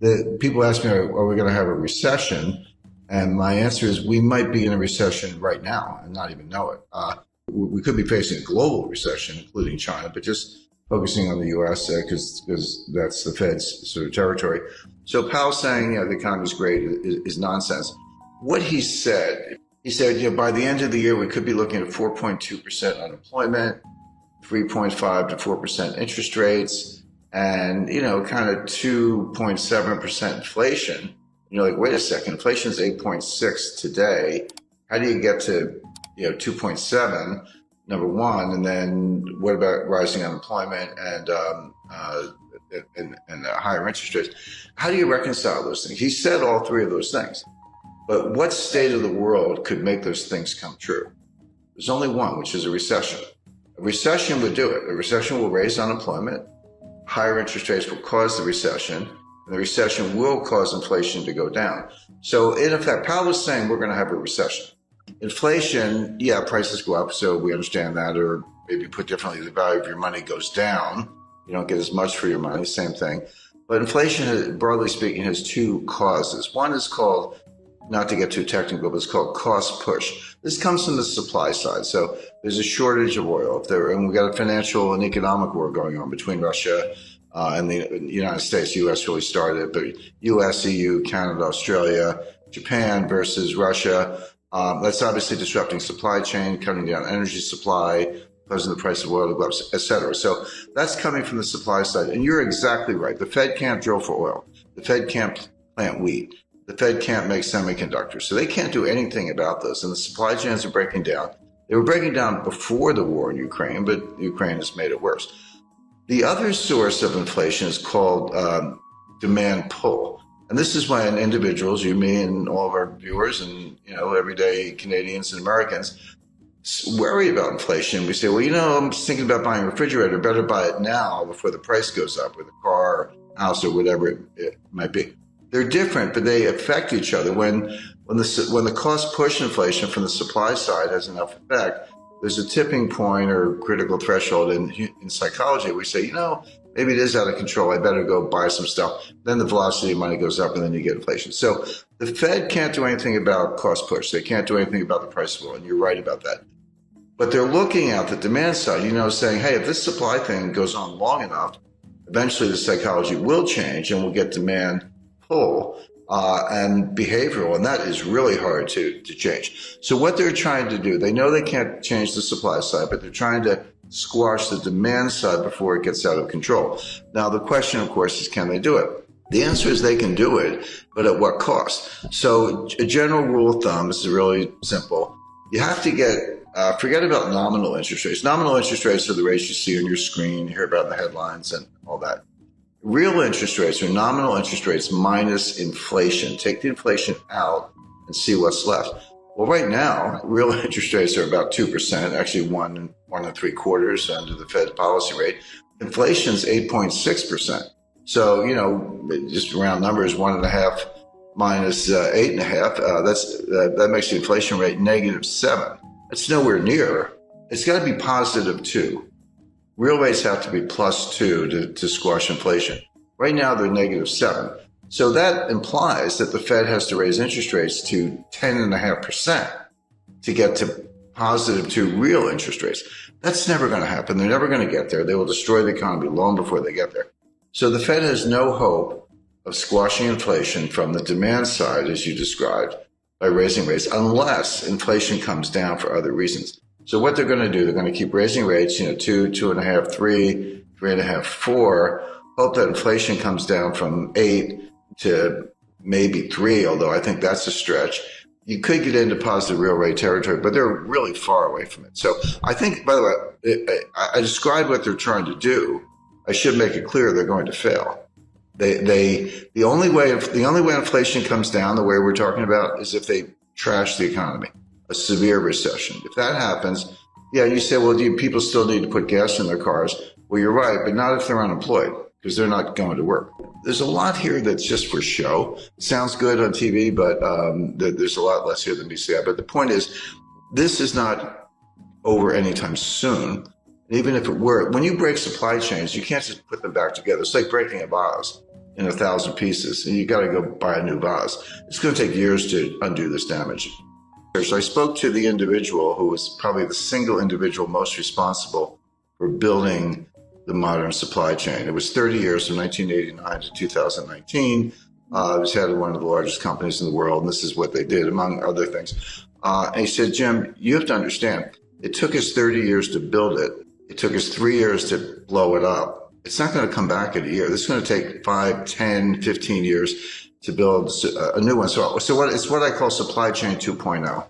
The people ask me, are we going to have a recession? And my answer is we might be in a recession right now and not even know it. We could be facing a global recession, including China, but just focusing on the U.S. Because that's the Fed's sort of territory. So Powell saying, the economy is great is nonsense. What he said, by the end of the year, we could be looking at 4.2% unemployment, 3.5 to 4% interest rates, and, kind of 2.7% inflation. You're like, wait a second, inflation is 8.6 today. How do you get to, 2.7, number one? And then what about rising unemployment and higher interest rates? How do you reconcile those things? He said all three of those things. But what state of the world could make those things come true? There's only one, which is a recession. A recession would do it. A recession will raise unemployment. Higher interest rates will cause the recession. And the recession will cause inflation to go down. So in effect, Powell was saying we're going to have a recession. Inflation, prices go up, so we understand that, or maybe put differently, the value of your money goes down. You don't get as much for your money, same thing. But inflation, broadly speaking, has two causes. One is called, not to get too technical, but it's called cost push. This comes from the supply side. So there's a shortage of oil, and we've got a financial and economic war going on between Russia and the United States. U.S. really started, but U.S., EU, Canada, Australia, Japan versus Russia. That's obviously disrupting supply chain, cutting down energy supply, causing the price of oil to go up, et cetera. So that's coming from the supply side. And you're exactly right. The Fed can't drill for oil. The Fed can't plant wheat. The Fed can't make semiconductors. So they can't do anything about this. And the supply chains are breaking down. They were breaking down before the war in Ukraine, but Ukraine has made it worse. The other source of inflation is called demand pull. And this is why individuals, you, me, and all of our viewers and, everyday Canadians and Americans worry about inflation. We say, well, I'm just thinking about buying a refrigerator. Better buy it now before the price goes up, or the car, house, or whatever it might be. They're different, but they affect each other. When the cost push inflation from the supply side has enough effect, there's a tipping point or critical threshold in psychology. We say, maybe it is out of control. I better go buy some stuff. Then the velocity of money goes up and then you get inflation. So the Fed can't do anything about cost push. They can't do anything about the price of oil, and you're right about that. But they're looking at the demand side, saying, hey, if this supply thing goes on long enough, eventually the psychology will change and we'll get demand pull and behavioral, and that is really hard to change. So what they're trying to do, they know they can't change the supply side, but they're trying to squash the demand side before it gets out of control. Now, the question, of course, is can they do it? The answer is they can do it, but at what cost? So a general rule of thumb, this is really simple. You have to get, forget about nominal interest rates. Nominal interest rates are the rates you see on your screen, you hear about in the headlines and all that. Real interest rates are nominal interest rates minus inflation. Take the inflation out and see what's left. Well, right now, real interest rates are about 2%, actually 1.75% under the Fed policy rate. Inflation's 8.6%. So, just round numbers, 1.5 minus 8.5, that makes the inflation rate -7. That's nowhere near. It's got to be +2. Real rates have to be +2 to squash inflation. Right now, they're -7. So that implies that the Fed has to raise interest rates to 10.5% to get to +2 real interest rates. That's never going to happen. They're never going to get there. They will destroy the economy long before they get there. So the Fed has no hope of squashing inflation from the demand side, as you described, by raising rates, unless inflation comes down for other reasons. So what they're going to do, they're going to keep raising rates, 2, 2.5, 3, 3.5, 4, hope that inflation comes down from 8 to maybe 3, although I think that's a stretch. You could get into positive real rate territory, but they're really far away from it. So I think, by the way, I described what they're trying to do. I should make it clear they're going to fail. The only way inflation comes down, the way we're talking about, is if they trash the economy, a severe recession. If that happens, you say, well, do people still need to put gas in their cars? Well, you're right, but not if they're unemployed, because they're not going to work. There's a lot here that's just for show. It sounds good on TV, but there's a lot less here than meets the eye. But the point is, this is not over anytime soon. Even if it were, when you break supply chains, you can't just put them back together. It's like breaking a vase. in 1,000 pieces, and you got to go buy a new vase. It's going to take years to undo this damage. So I spoke to the individual who was probably the single individual most responsible for building the modern supply chain. It was 30 years from 1989 to 2019. It was head of one of the largest companies in the world, and this is what they did, among other things. And he said, Jim, you have to understand, it took us 30 years to build it. It took us 3 years to blow it up. It's not going to come back in a year. This is going to take 5, 10, 15 years to build a new one. So it's what I call supply chain 2.0.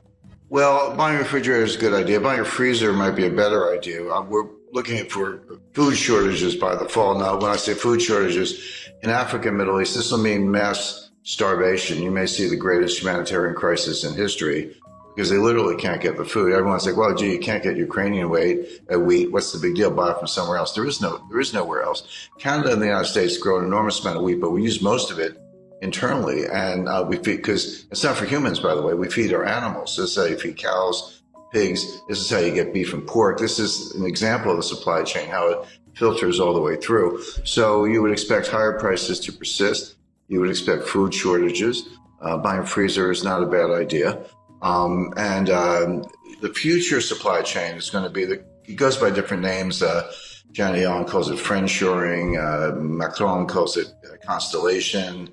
Well, buying a refrigerator is a good idea. Buying a freezer might be a better idea. We're looking for food shortages by the fall. Now, when I say food shortages, in Africa and Middle East, this will mean mass starvation. You may see the greatest humanitarian crisis in history because they literally can't get the food. Everyone's like, well, gee, you can't get Ukrainian wheat. What's the big deal? Buy it from somewhere else. There is nowhere else. Canada and the United States grow an enormous amount of wheat, but we use most of it internally, and we feed, because it's not for humans, by the way, we feed our animals. This is how you feed cows, pigs. This is how you get beef and pork. This is an example of the supply chain, how it filters all the way through. So you would expect higher prices to persist. You would expect food shortages. Buying a freezer is not a bad idea. The future supply chain is going to be, it goes by different names. Janet Yellen calls it friendshoring. Macron calls it constellation.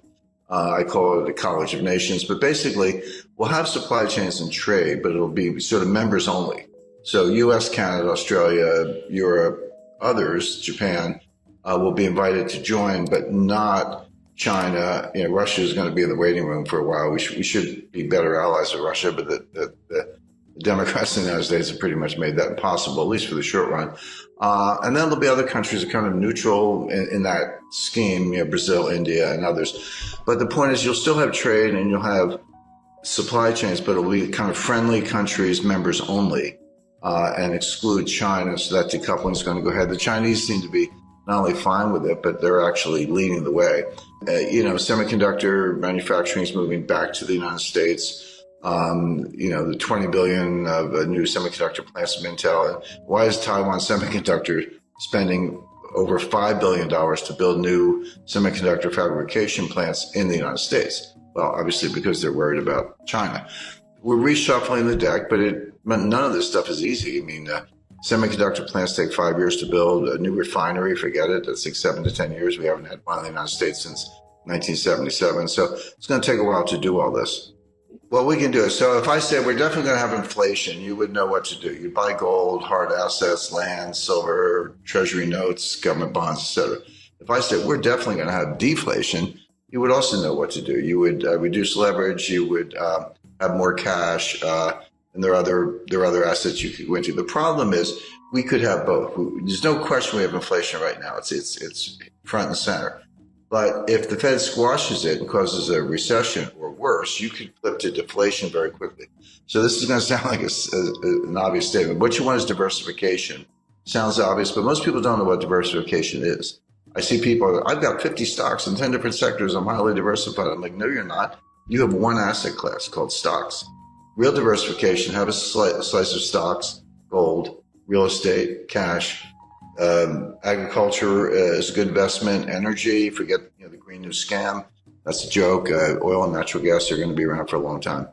I call it a college of nations, but basically we'll have supply chains and trade, but it'll be sort of members only. So US, Canada, Australia, Europe, others, Japan, will be invited to join, but not China. Russia is going to be in the waiting room for a while. We should be better allies with Russia, but the Democrats in the United States have pretty much made that impossible, at least for the short run. And then there'll be other countries that are kind of neutral in that scheme, Brazil, India, and others. But the point is you'll still have trade and you'll have supply chains, but it'll be kind of friendly countries, members only, and exclude China. So that decoupling is going to go ahead. The Chinese seem to be not only fine with it, but they're actually leading the way. Semiconductor manufacturing is moving back to the United States. The 20 billion of new semiconductor plants from Intel. And why is Taiwan Semiconductor spending over $5 billion to build new semiconductor fabrication plants in the United States? Well, obviously because they're worried about China. We're reshuffling the deck, but none of this stuff is easy. Semiconductor plants take 5 years to build. A new refinery, forget it. That's like 7 to 10 years. We haven't had one in the United States since 1977. So it's going to take a while to do all this. Well, we can do it. So if I said we're definitely going to have inflation, you would know what to do. You'd buy gold, hard assets, land, silver, treasury notes, government bonds, etc. If I said we're definitely going to have deflation, you would also know what to do. You would reduce leverage. You would have more cash, and there are other assets you could go into. The problem is we could have both. There's no question we have inflation right now. It's front and center. But if the Fed squashes it and causes a recession or worse, you could flip to deflation very quickly. So this is going to sound like an obvious statement. What you want is diversification. Sounds obvious, but most people don't know what diversification is. I see people, I've got 50 stocks in 10 different sectors. I'm highly diversified. I'm like, no, you're not. You have one asset class called stocks. Real diversification, have a slice of stocks, gold, real estate, cash. Agriculture is a good investment. Energy, forget the Green New Scam. That's a joke. Oil and natural gas are going to be around for a long time.